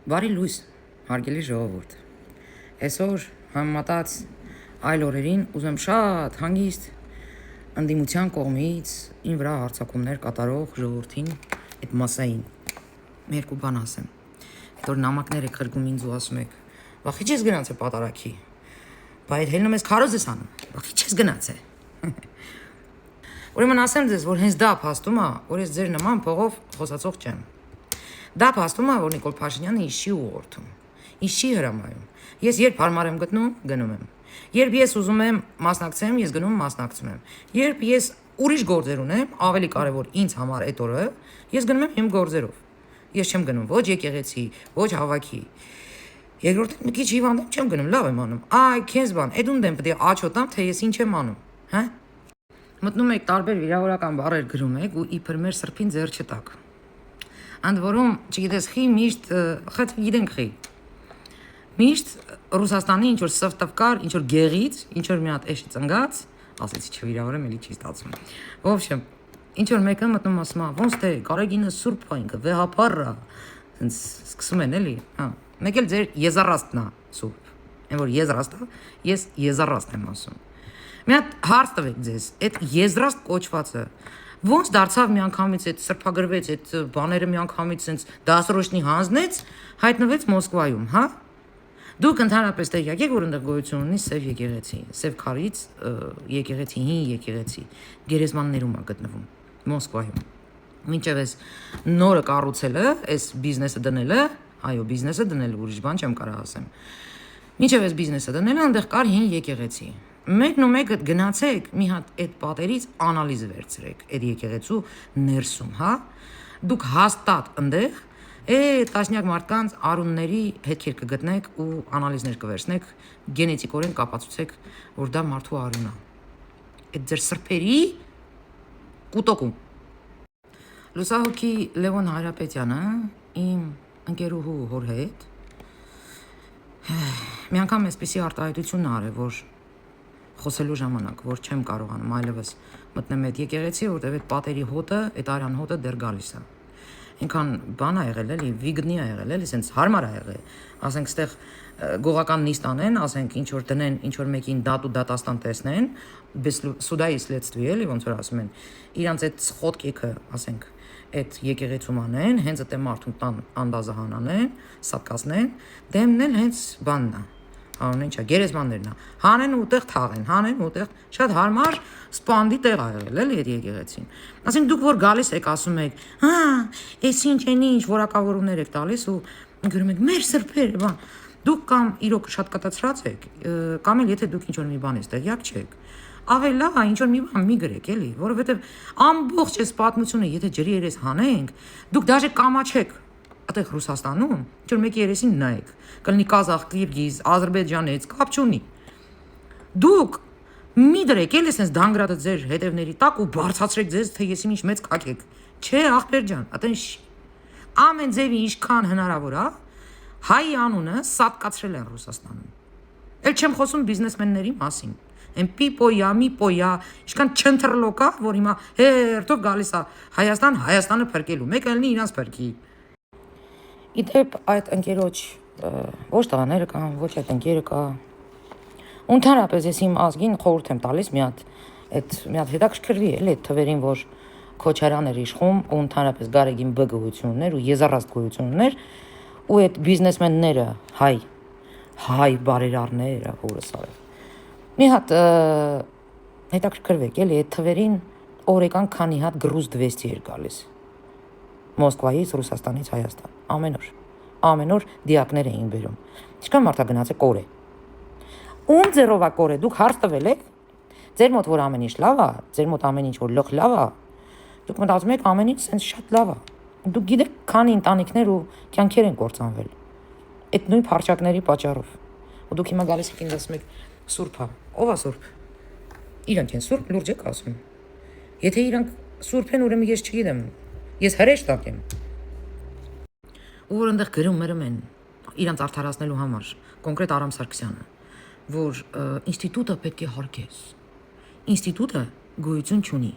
Բարի լույս, հարգելի ժողովուրդ։ Այսօր համեմատած այլ օրերին ուզում շատ հանգիստ ընդդիմության կողմից ին վրա հարձակումներ կատարող ժողովրդին այդ մասային մի երկու բան ասեմ։ Այդ որ նամակներ եք խրգում ինձ ու ասում եք, «Վախի չես գնացել պատարագի»։ Բայց այդ հելնում ես քարոզ ես անում։ Վախի չես գնացել։ Ուրեմն ասեմ ձեզ, որ հենց դա փաստում է, որ ես ձեր նման փողով խոսացող չեմ։ Դա փաստում է, որ Նիկոլ Փաշինյանը ինձ չի ուղղորդում, ինձ չի հրամայում։ Ես երբ հարմար եմ գտնում, գնում եմ։ Երբ ես ուզում եմ մասնակցեմ, ես գնում մասնակցում եմ։ Երբ ես ուրիշ գործեր ունեմ, ավելի կարևոր ինձ համար այդ օրը, ես գնում եմ իմ գործերով։ Ես չեմ գնում ոչ եկեղեցի, ոչ հավաքի։ Երկրորդ մի քիչ հիվանդ չեմ գնում, լավ եմ անում։ Այ քեզ բան, այդ ունդեմ պետք է աչոտամ, թե ես ինչ եմ անում, հա։ Մտնում եք տարբեր վիրավորական բառեր գրում եք ու իբր մեր սրբին ձեռ չտակ։ Ընդ որում, չգիտես, խի միշտ, խդ գիտենք խի։ Միշտ Ռուսաստանի ինչ որ սվտվկար, ինչ որ գեղից, ինչ որ մի հատ էշ ծնգած, ասեցի չվիրավորեմ, էլի չի ստացվում։ Ոբշեմ, ինչ որ մեկը մտնում ասում է, ոնց թե Գարեգինը սուրբ է ինքը, վեհապարը, այնց սկսում են էլի, հա։ Մեկ էլ ձեր եզառաստն է սուրբ։ Այն որ եզրաստ է, ես եզառաստ եմ ասում։ Մի հատ հարց տվեք ձեզ, այդ եզրաստ կոչվածը ոնց դարձավ միանգամից այդ սրբագրվեց այդ բաները միանգամից sense դասրոշնի հանձնեց, հայտնվեց Մոսկվայում, հա։ Դուք ընդհանրապես տեղյակ եք, որ այնտեղ գոյություն ունի սև եկեղեցի, սև քարից եկեղեցի, հին եկեղեցի, գերեզմաններում է գտնվում Մոսկվայում։ Մինչև այս նորը կառուցելը, այս բիզնեսը դնելը, այո, բիզնեսը դնելը ուրիշ բան չեմ կարող ասեմ։ Մինչև այս բիզնեսը դնելը այնտեղ կար հին եկեղեցի։ Մեկն ու մեկը գնացեք մի հատ այդ պատերից անալիզ վերցրեք այդ եկեղեցու ներսում, հա։ Դուք հաստատ այնտեղ տասնյակ մարդկանց արունների հետքեր կգտնեք ու անալիզներ կվերցնեք, գենետիկորեն կապացուցեք, որ դա մարդու արուն է։ Այդ ձեր սրբերի կուտոկում։ Լուսահոգի Լևոն Հարապետյանը իմ ընկերուհու հոր հետ մի անգամ այսպիսի արտահայտություն արել, որ խոսելու ժամանակ, որ չեմ կարողանում այլևս մտնեմ այդ եկեղեցի, որտեղ այդ պատերի հոտը, այդ արյան հոտը դեռ գալիս է։ Ինքան բան է եղել էլի, վիգնի է եղել էլի, sense հարմար է եղել։ Ասենք ստեղ գողական նիստ անեն, ասենք ինչ որ տնեն, ինչ որ մեկին դատ ու դատաստան տեսնեն, без суда и следствия էլի ոնց որ ասում են։ Իրանց այդ սխոտկեքը, ասենք, այդ եկեղեցում անեն, հենց այդ մարդուն տան անդազահան անեն, սատկացնեն, դեմնել հենց բանն է։ Անուն ինչա, գերեզմաններն է։ Հանեն ուտեղ թաղեն, հանեն ուտեղ շատ հարմար սպանդի տեղ ա եղել էլի այդ եկեղեցին։ Ասենք դուք որ գալիս եք ասում եք, հա, էս ինչ են ինչ որակավորումներ եք տալիս ու գրում եք մեր սրբերը, բան։ Դուք կամ իրոք շատ կատացրած եք, կամ էլ եթե դուք ինչ որ մի բան ես տեղյակ չեք, ավելի լավ է ինչ որ մի բան մի գրեք էլի, որովհետև ամբողջ այս պատմությունը եթե ջրի երես հանենք, դուք դաժե կամաչեք այդտեղ Ռուսաստանում, ինչ որ մեկի երեսին նայեք, կլինի Կազախ, Կիրգիզ, Ադրբեջանից, կապ չունի։ Դուք մի դրեք էլի sense դանգրադը ձեր հետևների տակ ու բարձրացրեք ձեզ, թե ես ինչ մեծ կակ եք։ Չէ, ախպեր ջան, այտենց ամեն ձևի ինչքան հնարավոր է, հայ անունը սատկացրել են Ռուսաստանում։ Էլ չեմ խոսում բիզնեսմենների մասին։ Են պիպոյա, միպոյա, ինչքան չընթրլոկա, որ հիմա հերթով գալիս է Հայաստան, Հայաստանը փրկելու, մեկը լինի իրանց փրկի։ Իդեպ այդ ընկերոջ ոչ տղաները կան, ոչ այդ ընկերը կա։ Ընդհանրապես ես իմ ազգին խորհուրդ եմ տալիս մի հատ հետաքրքրվի էլի այդ թվերին, որ Քոչարյան էր իշխում ու ընդհանրապես Գարեգին Բ գոյություններ ու եզառաստ գոյություններ ու այդ բիզնեսմենները հայ բարերարները հորս արել։ Մի հատ հետաքրքրվեք էլի այդ թվերին օրեկան քանի հատ գրուզ 200 էր գալիս Մոսկվայից, Ռուսաստանից Հայաստան, ամեն օր դիակներ էին բերում։ Ինչքան մարդա գնաց է կորե։ Ում ձերով է կորե, դուք հարց տվել եք, ձեր մոտ որ ամեն ինչ լավ է, ձեր մոտ ամեն ինչ որ լող լավ է, դուք մտածում եք ամեն ինչ sense շատ լավ է։ Դուք գիտեք քանի ընտանիքներ ու կյանքեր են կործանվել այդ նույն փարչակների պատճառով։ Ու դուք հիմա գալիս եք ինձ ասում եք սուրբ է, ով է սուրբ։ Իրանք են սուրբ, լուրջ եք ասում։ Եթե իրանք սուրբ են, ուրեմն ես չգիտեմ, ես հրեշտակ եմ։ Ու որ այնտեղ գրում են իրանց արդարացնելու համար, կոնկրետ Արամ Սարգսյանը, որ ինստիտուտը պետք է հարգես։ Ինստիտուտը գոյություն չունի։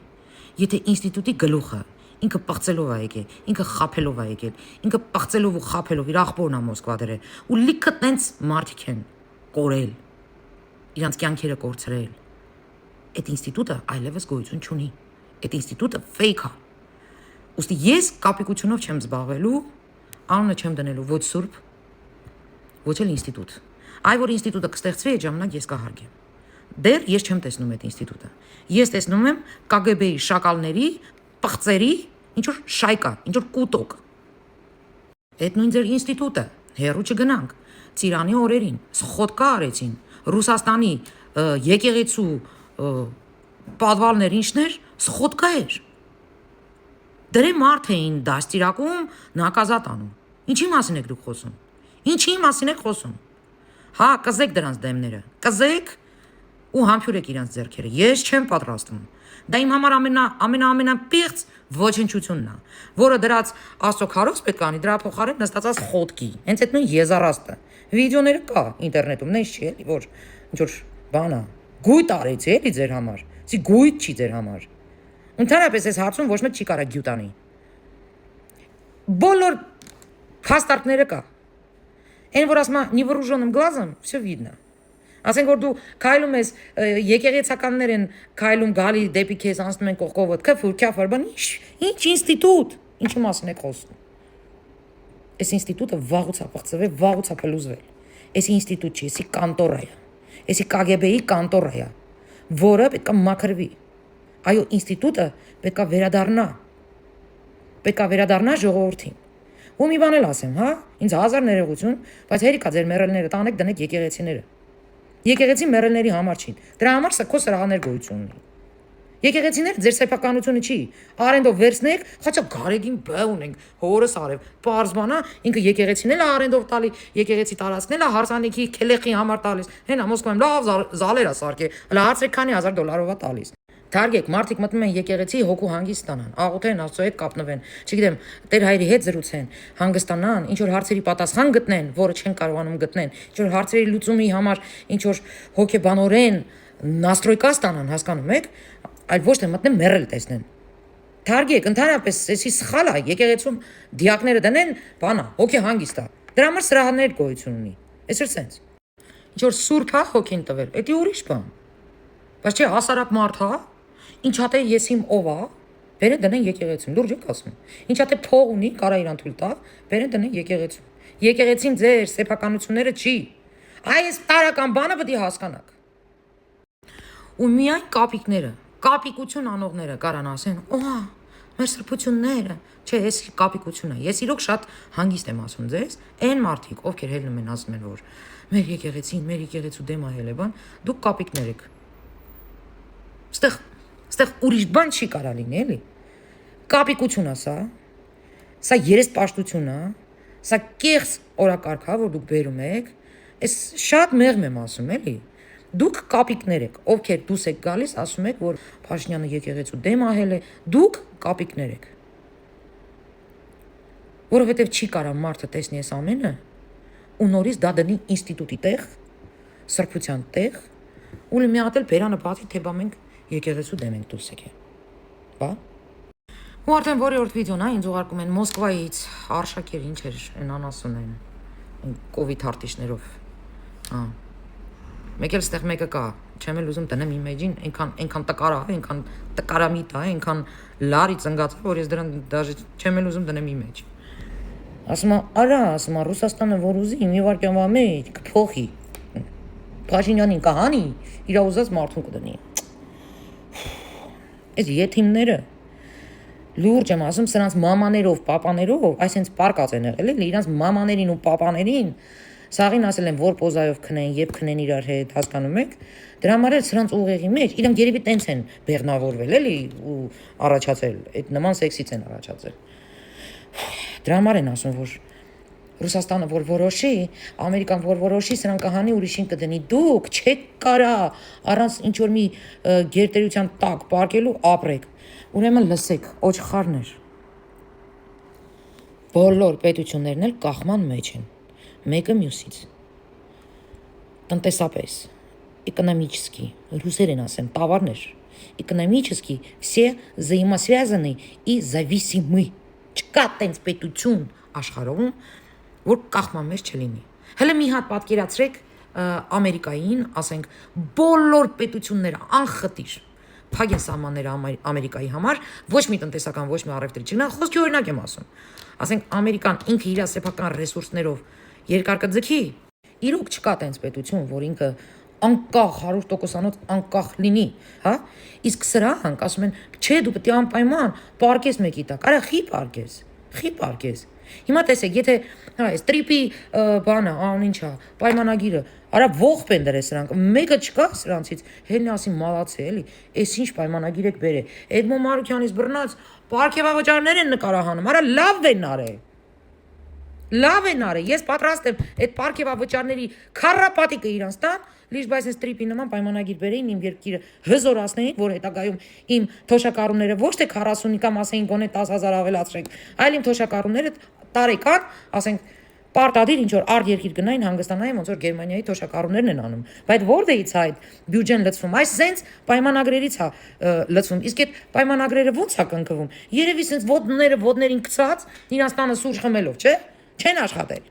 Եթե ինստիտուտի գլուխը Ինքը պղծելով է եկել, ինքը խափելով է եկել, ինքը պղծելով ու խափելով իր աղբորն է Մոսկվա դրել, ու լիքը տենց մարդիկ են կորել, իրանց կյանքերը կորցրել։ Այդ ինստիտուտը այլևս գոյություն չունի։ Այդ ինստիտուտը fake է։ Ուստի ես կապիկությունով չեմ զբաղվելու, անունը չեմ դնելու ոչ սուրբ, ոչ էլ ինստիտուտ։ Այ որ ինստիտուտը կստեղծվի, այդ ժամանակ ես կհարգեմ։ Դեռ ես չեմ տեսնում այդ ինստիտուտը։ Ես տեսնում եմ KGB-ի շակալների, պղծերի, ինչ որ շայկա, ինչ որ կուտոկ։ Այդ նույն ձեր ինստիտուտը, հերու չգնանք, Ծիրանի օրերին, սխոտկա արեցին, Ռուսաստանի եկեղեցու պատվալներ ինչներ, սխոտկա էր։ Դրե մարդ էին դաստիարակում, նակազատ անում։ Ինչի մասին եք դուք խոսում։ Ինչի մասին եք խոսում։ Հա, կզեք դրանց դեմները, կզեք ու համբյուրեք իրանց ձեռքերը։ Ես չեմ պատրաստվում։ Դա իմ համար ամենապիղծ ոչնչությունն է, որը դրած Աստծո քարոզ պետք է անի, դրա փոխարեն նստածած խոտկի։ Հենց այդ նույն եզարաստը։ Վիդեոները կա ինտերնետում, նենց չի էլի, որ ինչ որ բան է։ Գույտ արեցի էլի ձեր համար։ Սի գույտ չի ձեր համար։ Ընդհանրապես այս հարցում ոչ մեկ չի կարա գյուտանի։ Բոլոր փաստարկները կա։ Այն որ ասма невооруженным глазом все видно։ Ասենք որ դու քայլում ես եկեղեցականներ են քայլում գալի դեպի քեզ անցնում են կողքովդ քֆուր բան ինչ ինստիտուտ ինչի մասին եք խոսում։ Այս ինստիտուտը վաղուց է պղծվել, վաղուց է փլուզվել։ Այս ինստիտուտ չի, էսի կանտորա է։ Էսի KGB-ի կանտորա է, որը պետք է մաքրվի։ Այո, ինստիտուտը պետք է վերադառնա։ Պետք է վերադառնա ժողովրդին։ Ու մի բան էլ ասեմ, հա, ինձ հազար ներողություն, բայց հերիքա ձեր մեռելները տանեք դնեք եկեղեցիները։ Եկեղեցի մեռելների համար չի։ Դրա համար սա քո սրահաներ գոյություն ունի։ Եկեղեցիներ ձեր սեփականությունը չի։ Արենդով վերցնեք, խաչա գարեգին բա ունենք, հորս արև, պարզբանա, ինքը եկեղեցին էլ արենդով տալի, եկեղեցի տարածքն էլ հարսանիքի քելեխի համար տալիս։ Հենա Մոսկվայում լավ զալեր է սարքե, հələ հարցրեք քանի $1000 է տալիս։ Թարգեք, մարդիկ մտնում են եկեղեցի հոգու հանգիստ ստանան, աղոթեն, Աստծո հետ կապնվեն, չգիտեմ, Տեր հայրի հետ զրուցեն, հանգստանան, ինչ որ հարցերի պատասխան գտնեն, որը չեն կարողանում գտնել, ինչ որ հարցերի լուծումի համար ինչ որ հոգեբանորեն նաստրոյկա ստանան, հասկանում եք, այլ ոչ թե մտնեն մեռել տեսնեն։ Թարգեք, ընդհանրապես էսի սխալ է, եկեղեցում դիակները դնեն, բանա, հոգի հանգիստ է։ Դրա համար սրահներ գոյություն ունի։ Այսօր սենց։ Ինչ որ սուրբ է հոգին տվել, դա ուրիշ բան։ Բայց չէ, հասարակ մարդ հա, ինչ հատե ես իմ ով է, բերեն դնեն եկեղեցին, լուրջ եք ասում։ Ինչ հատե փող ունի, կարա իրան թույլ տա, բերեն դնեն եկեղեցին։ Եկեղեցին ձեր սեփականությունները չի։ Այս տարական բանը պետք է հասկանաք։ Ու միայն կապիկները, կապիկություն անողները կարան ասեն, օհա, մեր սրբությունները, չէ, ես կապիկություն է։ Ես իրոք շատ հանգիստ եմ ասում ձեզ, այն մարդիկ, ովքեր հելնում են ասում են, որ մեր եկեղեցին, մեր եկեղեցու դեմ է հելեբան, դուք կապիկներ եք։ Ստեղ ուրիշ բան չի կարա լինի, էլի։ Կապիկություն է սա երեսպաշտություն է, սա կեղծ օրակարգ է, որ դուք բերում եք, այս շատ մեղմ եմ ասում, էլի։ Դուք կապիկներ եք, ովքեր դուս եք գալիս, ասում եք, որ Փաշինյանը եկեղեցու դեմ ահել է, դուք կապիկներ եք։ Որովհետև չի կարա մարդը տեսնի այս ամենը, ու նորից դա դնի ինստիտուտի տեղ, սրբության տեղ, ու մի հատ էլ բերանը բացի, թե բա մենք եկեղեցու դեմ ենք դուս եկել։ Բա։ Ու արդեն որի վիդեոն է, ինձ ուղարկում են Մոսկվայից, Արշակեր, ինչ էր, այն անասուն են, կովիդ հարտիշներով։ Մեկ էլ ստեղ մեկը կա, չեմ էլ ուզում տնեմ իմ էջին, այնքան տկարա, այնքան տկարամիտ է, այնքան լարի ծնգած է, որ ես դրան դաժե չեմ էլ ուզում դնեմ իմ էջ։ Ասում է, արա, ասում է, Ռուսաստանը որ ուզի, մի վարքյանը մեջ կփոխի։ Փաշինյանին կհանի, իր ուզած մարդուն կդնի։ Այս եթիմները լուրջ եմ ասում, սրանց մամաներով, պապաներով, այսինքն պարկած են եղել, էլի իրանց մամաներին ու պապաներին սաղին ասել են, որ պոզայով քնեն եւ քնեն իրար հետ, հասկանում եք։ Դրա համար էլ սրանց ուղեղի մեջ իրանք երևի տենց են բեղնավորվել, էլի ու առաջացել, այդ նման սեքսից են առաջացել։ Դրա համար են ասում, որ Ռուսաստանը որ որոշի, Ամերիկան որ որոշի, սրանք կհանի ուրիշին կդնի։ Դուք չեք կարա առանց ինչ որ մի գերտերության տակ պարկելու ապրեք։ Ուրեմն լսեք, օջխարներ։ Բոլոր պետություններն էլ կախման մեջ են, մեկը մյուսից։ Տնտեսապես, էկոնոմիկսկի, ռուսերեն ասեն, տավարներ, Экономически все взаимосвязаны и зависимы. Չկա տենց պետություն աշխարհում, որ կախման մեջ չլինի։ Հələ մի հատ պատկերացրեք Ամերիկային, ասենք, բոլոր պետությունները անխտիր փագեն սահմանները Ամերիկայի համար, ոչ մի տնտեսական, ոչ մի առևտրի չգնա, խոսքի օրինակ եմ ասում։ Ասենք Ամերիկան ինքը իր սեփական ռեսուրսներով երկար կձգի, իրոք չկա տենց պետություն, որ ինքը անկախ 100%-անոց անկախ լինի, հա? Իսկ սրանք ասում են, չէ, դու պետք է անպայման պարկես մեկի տակ, արա խի պարկես։ Հիմա տեսեք, եթե հա, այս տրիպի բանը, ինչա, պայմանագիրը, արա ողբ են դրել սրանք, մեկը չկա սրանցից, հելն ասի մալացե, էլի, այս ինչ պայմանագիր եք բերել։ Էդմոն Մարուկյանից բռնած պարգևավճարներ են նկարահանում, արա լավ են արել, ես պատրաստ եմ այդ պարգևավճարների քառապատիկը իրանց տան, լիշ բայց այս տրիպի նման պայմանագիր բերեին իմ երկիրը հզորացնեին, որ հետագայում իմ թոշակառուները ոչ թե 40-ի կամ ասեին գոնե 10,000 ավելացրեք, այլ իմ թոշակառուները տարեկան, ասենք պարտադիր ինչ որ արդ երկիր գնային հանգստանային ոնց որ Գերմանիայի թոշակառուներն են անում, բայց որտեղից է այդ բյուջեն լցվում, այս սենց պայմանագրերից է լցվում, իսկ այդ պայմանագրերը ո՞նց է կնքվում, երևի սենց ոտներին գցած, իրանց տանը սուրճ խմելով, չէ՞, չեն աշխատել,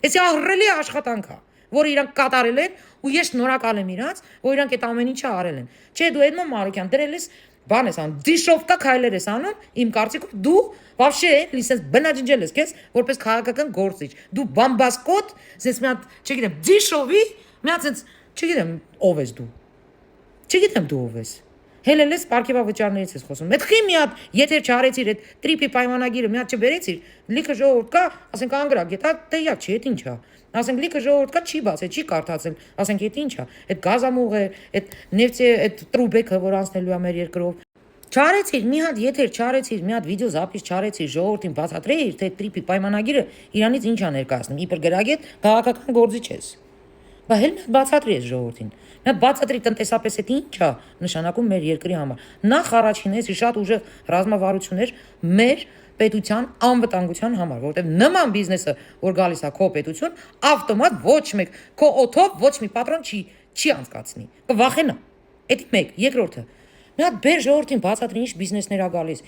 էսի ահռելի աշխատանք է, որ իրանք կատարել են ու ես շնորհակալ եմ իրանց, որ իրանք այդ ամեն ինչը արել են, չէ, դու Էդմոն Մարուկյան դրել ես բան ես անում, դիշովկա քայլեր ես անում, իմ կարծիքով դու вообще լիսես բնաջնջել ես քեզ որպես քաղաքական գործիչ, դու բամբասկոտ, sense մի հատ, չգիտեմ, դիշովի, մի հատ sense, չգիտեմ, ով ես դու։ Չգիտեմ դու ով ես։ Հելել ես պարգևավճարներից ես խոսում։ Մետխի մի հատ եթեր չարեցիր այդ տրիպի պայմանագիրը մի հատ չբերեցիր, լիքը ժողովուրդ կա, ասենք անգրակ, դա տեղյակ չի, այդ ինչ է։ Ասենք լիքը ժողովուրդ կա, չի բացել, չի կարդացել, ասենք այդ ինչ է։ Այդ գազամուղը, այդ նեֆտի, այդ տրուբեկը, որ անցնելու է մեր երկրով։ Չարեցիր, մի հատ եթեր չարեցիր, մի հատ վիդեո զապիս չարեցիր, ժողովրդին բացատրեիր, թե տրիպի պայմանագիրը իրանից ինչ է ներկայացնում, իբր գրագետ քաղաքական գործիչ ես։ Բա հել մի հատ բացատրի ես ժողովրդին։ Նա բացատրի տնտեսապես այդ ինչ է նշանակում մեր երկրի համար։ Նախ առաջին էսի շատ ուժեղ ռազմավարություններ մեր պետության անվտանգության համար, որովհետև նման բիզնեսը, որ գալիս է քո պետություն, ավտոմատ ոչ մեկ քո օթով ոչ մի պատրոն չի անցկացնի։ Կվախենա։ Էդի մեկ, երկրորդը։ Մի հատ բեր ժողովրդին բացատրի ինչ բիզնեսներ ա գալիս։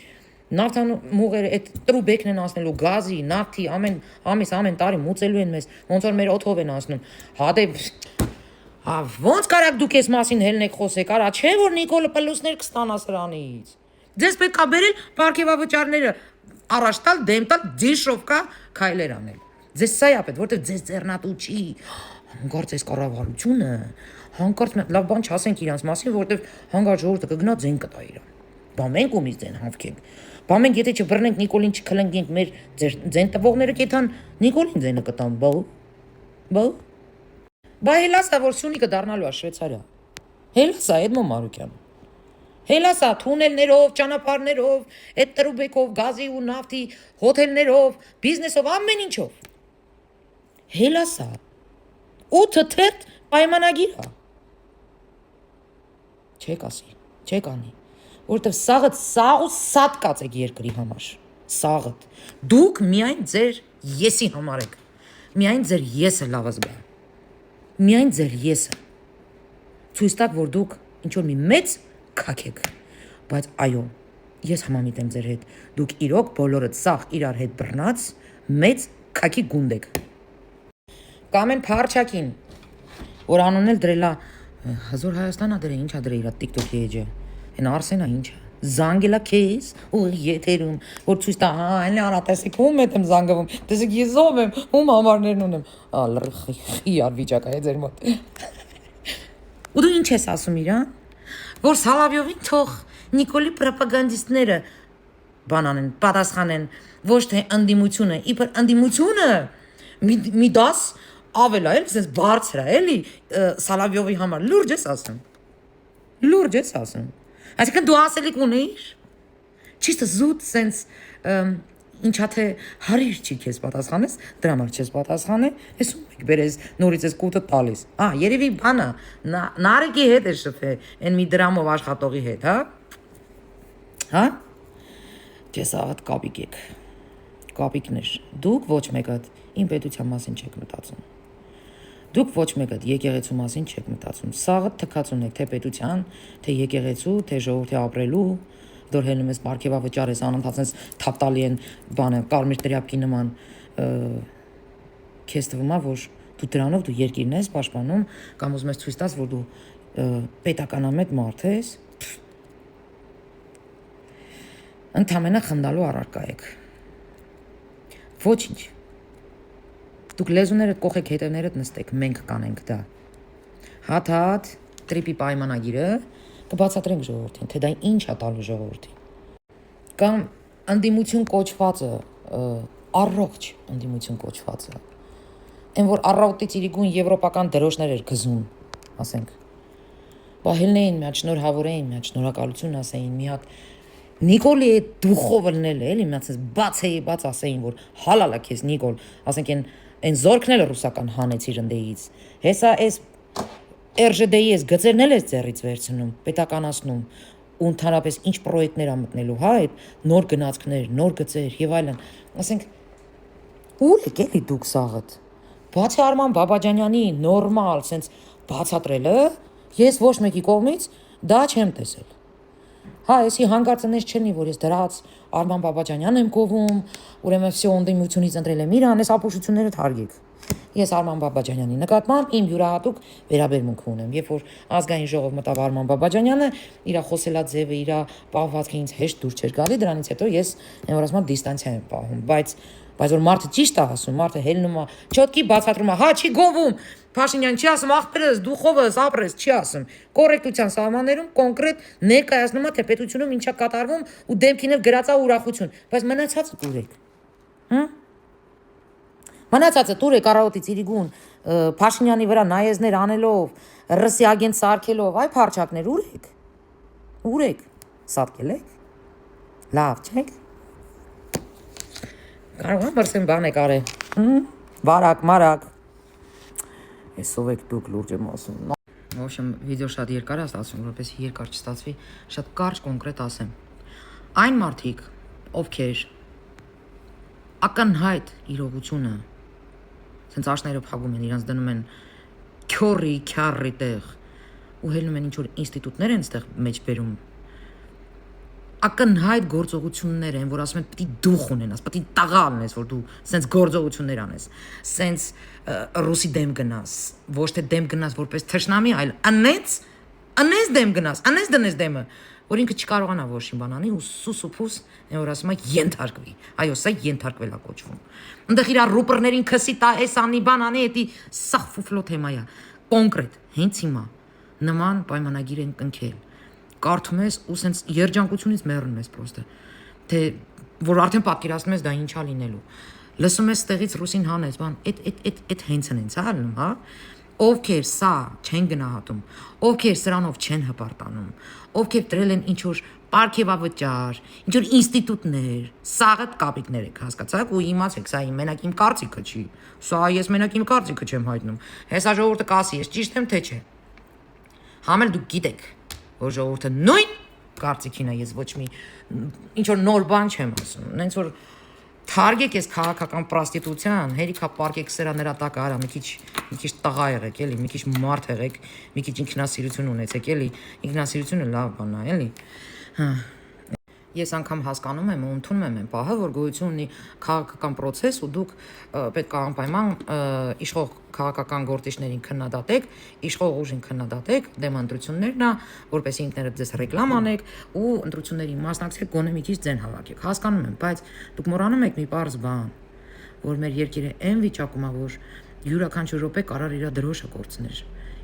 Նավթամուղերը այդ տրուբեկն են անցնելու, գազի, նավթի, ամեն տարի մուծելու են մեզ, ոնց որ մեր օթով են անցնում։ Հա դե ոնց կարաք դուք այս մասին հելնեք խոսեք, արա չէ որ Նիկոլը պլյուսներ կստանա սրանից։ Ձեզ պետք է բերել պարգևավճարները առաջ տալ, դեմ տալ, դիշովկա քայլեր անել։ Ձեզ սա է պետք, որտեղ ձեզ ձեռնատու չի։ Հանկարծ այս կառավարությունը, հանկարծ լավ բան չասենք իրանց մասին, որտեղ հանկարծ ժողովուրդը կգնա ձեն կտա իրան։ Բա մենք ումից ձեն հավքենք։ Բա մենք եթե չբռնենք Նիկոլին չքլնգենք մեր ձեն տվողները կեթան Նիկոլին ձենը կտան, բա Բա հելասա, որ Սյունիքը դառնալու է Շվեյցարիա։ Հելասա, Էդմոն Մարուկյան։ Հելասա, թունելներով, ճանապարհներով, այդ տրուբեկով, գազի ու նավթի, հոթելներով, բիզնեսով, ամեն ինչով։ Հելասա։ 8 թերթ պայմանագիր է։ Չեք ասի, չեք անի։ Որտեվ սաղդ սաղ ու սատ կացեք երկրի համար։ Սաղդ։ Դուք միայն ձեր եսի համար եք։ Միայն ձեր եսը լավը զգա։ Միայն ձեր եսը։ Ցույց տաք, որ դուք ինչ-որ մի մեծ քակ եք, բայց այո, ես համամիտ եմ ձեր հետ, դուք իրոք բոլորդ սաղ իրար հետ բռնած մեծ քակի գունդ եք։ Կամ են Փարչակին, որ անունն էլ դրելա Հզոր Հայաստանա դրե, ինչ ա դրե իրա TikTok-ի էջը, են Արսենա ինչա, զանգելա քեզ ու եթերում, որ ցույց տա, հա, այն արա տեսեք ում եմ զանգվում, տեսեք ես ով եմ, ում համարներն ունեմ, իար վիճակա է ձեր մոտ։ Ու դու ինչ ես ասում իրան, որ Սալավյովին թող Նիկոլի պրոպագանդիստները բանանեն, պատասխանեն, ոչ թե ընդդիմությունը, իբր ընդդիմությունը մի դաս ավել է, էլի, բարձր է, էլի, Սալավյովի համար, լուրջ ես ասում, այսինքն դու ասելիք ունեիր, ճիշտ զուտ սենց ինչա թե հարիր չի քեզ պատասխանես, դրա համար չես պատասխանել, ես ում եք բերես նորից ես կուտը տալիս, երևի բանը, նարեկի հետ է շփե, են մի դրամով աշխատողի հետ, հա, Ձեզ աղատ կապիկ եք, կապիկներ, դուք ոչ մեկատ իմ պետության մասին չեք մտածում, Դուք ոչ մեկը եկեղեցու մասին չեք մտածում։ Սաղը թքած ունեք թե պետության, թե եկեղեցու, թե ժողովրդի ապրելու, դոր հելնում ես պարգևավճար ես անընդհատ sense թափտալի են բանը կարմիր տրյապքի նման քեզ թվում է որ դու դրանով դու երկիրն ես պաշտպանում կամ ուզում ես ցույց տաս որ դու պետականամետ մարդ ես ընդամենը խնդալու առարկա եք ոչինչ դուք լեզուներդ կողեք հետևներդ նստեք մենք կանենք դա հատ տրիպի պայմանագիրը կբացատրենք ժողովրդին թե դա ինչ է տալու ժողովրդին կամ անդիմություն կոչվածը առողջ անդիմություն կոչվածը այն որ առավոտից իրիկուն եվրոպական դրոշներ էր գզում ասենք բահելնեին մի հատ շնորհավորեին մի հատ շնորհակալություն ասեին մի հատ Նիկոլի է դուխով լնել է էլի միացած բաց ասեին որ հալալա քեզ Նիկոլ ասենք այն զորքն էլ ռուսական հանեցիր ընդեից հեսա էս RЖD-ի էս գծերն էլ էս ձեռից վերցնում պետականացնում ու ընդհանրապես ինչ պրոյեկտներ ա մտնելու հա այդ նոր գնացքներ նոր գծեր եւ այլն ասենք ուր եք էլի դուք սաղդ բացի Արման Բաբաջանյանի նորմալ sense բացատրելը ես ոչ մեկի կողմից դա չեմ տեսել հա էսի հանգարցնես չնի որ ես դրած Արման Բաբաջանյանն եմ կովում ուրեմն всё ընդդիմությունից ընտրել եմ իրան այս ապուշությունները թարգեք ես Արման Բաբաջանյանի նկատմամբ իմ յուրահատուկ վերաբերմունք ունեմ երբ որ ազգային ժողով մտավ Արման Բաբաջանյանը իր խոսելաձևը իր պահվածքը ինձ հեշտ դուր չէր գալի դրանից հետո ես այն որ ասում եմ դիստանցիա եմ պահում բայց որ մարդը ճիշտ է ասում մարդը հելնում է չոտքի բացատրում է հա չի գովում Փաշինյան չի ասում ախպերս դուխովս ապրես չի ասում կոռեկտության սահմաններում կոնկրետ ներկայացնում է թե պետությունում ինչա կատարվում ու դեմքին էլ գրած է ուրախություն բայց մնացածը դուրեք մնացածը դուրեք առավոտից իրիկուն Փաշինյանի վրա նայեզներ անելով ռսի ագենտ սարքելով այ փարչակներ ուրեք սատկել եք լավ չեք կարող եմ բրսեն բան եք արել վարակ մարակ Այսով եք դուք լուրջ եմ ասում В общем, վիդեո շատ երկար է ստացվում, որովհետեւ երկար չստացվի, շատ կարճ կոնկրետ ասեմ։ Այն մարդիկ, ովքեր ակնհայտ իրողությունը sense աշները փակում են, իրանց դնում են քյարի տեղ ու հելնում են ինչ որ ինստիտուտներ են այդտեղ մեջ բերում ակնհայտ գործողություններ են, որ ասում են պիտի դուխ ունենաս, պիտի տաղա ունես, որ դու sense գործողություններ անես, sense ռուսի դեմ գնաս, ոչ թե դեմ գնաս որպես թշնամի, այլ անես դեմ գնաս, անես դնես դեմը, որ ինքը չկարողանա ոչինչ բան անի ու սուսուփուս, այն որ ասում է ենթարկվի։ Այո, սա ենթարկվել է կոչվում։ Այնտեղ իր ռուպերներին քսի տա, էս անի բան անի, էդի սախ ֆուֆլո թեմա է։ Կոնկրետ, հենց հիմա նման պայմանագիր են կնքել։ Կարդում ես ու սենց երջանկությունից մեռնում ես պրոստը թե որ արդեն պատկերացնում ես դա ինչա լինելու լսում ես ստեղից ռուսին հանես բան այդ հենց են ալնում հա ովքեր սա չեն գնահատում ովքեր սրանով չեն հպարտանում ովքեր դրել են ինչ որ պարգևավճար ինչ որ ինստիտուտներ սաղը կապիկներ եք հասկացաք ու իմացեք սա իմ մենակ իմ կարծիքը չի սա ես մենակ իմ կարծիքը չեմ հայտնում հեսա ժողովուրդը կասի ես ճիշտ եմ թե չէ համել դուք գիտեք որ ժողովուրդը նույն կարծիքին է ես ոչ մի ինչ որ նոր բան չեմ ասում նենց որ թարգեք ես քաղաքական պրոստիտուցիան հերիքա պարկեք սրա նրա տակ արա մի քիչ տղա եղեք էլի մի քիչ մարդ եղեք մի քիչ ինքնասիրություն ունեցեք էլի ինքնասիրությունը լավ բան է էլի Ես անգամ հասկանում եմ ու ընդունում եմ այն պահը, որ գոյություն ունի քաղաքական process ու դուք պետք է անպայման իշխող քաղաքական գործիչներին քննադատեք, իշխող ուժին քննադատեք, դեմ ընտրություններն է, որպեսզի ինքներդ ձեզ ռեկլամ անեք ու ընտրությունների մասնակցեք, գոնե մի քիչ ձեն հավաքեք։ Հասկանում եմ, բայց դուք մոռանում եք մի պարզ բան, որ մեր երկիրը այն վիճակում է, որ յուրաքանչյուր րոպե կարող իր դրոշը կորցներ։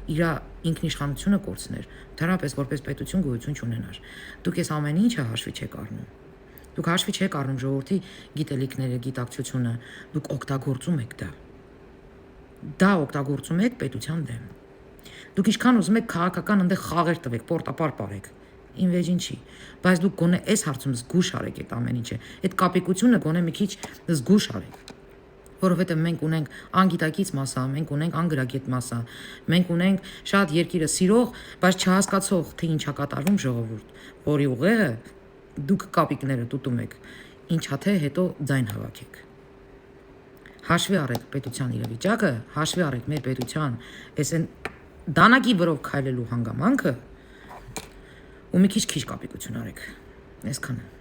Իր ինքնիշխանությունը կորցներ, դարապես որպես պետություն գոյություն չունենար։ Դուք ես ամեն ինչը հաշվի չեք առնում։ Դուք հաշվի չեք առնում ժողովրդի գիտելիքները, գիտակցությունը, դուք օգտագործում եք դա։ Դա օգտագործում եք պետության դեմ։ Դուք ինչքան ուզում եք քաղաքական այնտեղ խաղեր տվեք, պորտապար ապարեք։ Ին վեճին չի, բայց դուք գոնե այս հարցում զգուշ արեք այդ ամեն ինչը։ Այդ կապիկությունը գոնե մի քիչ զգուշ արեք։ Որովհետև մենք ունենք անգիտակից մասա, մենք ունենք անգրագետ մասա, մենք ունենք շատ երկիրը սիրող, բայց չհասկացող, թե ինչա կատարվում ժողովուրդ, որի ուղեղը դուք կապիկները տուտում եք, ինչա թե հետո ձայն հավաքեք։ Հաշվի առեք պետության իրավիճակը, հաշվի առեք մեր պետության այս են դանակի վրով քայլելու հանգամանքը ու մի քիչ կապիկություն արեք։ Այսքանը։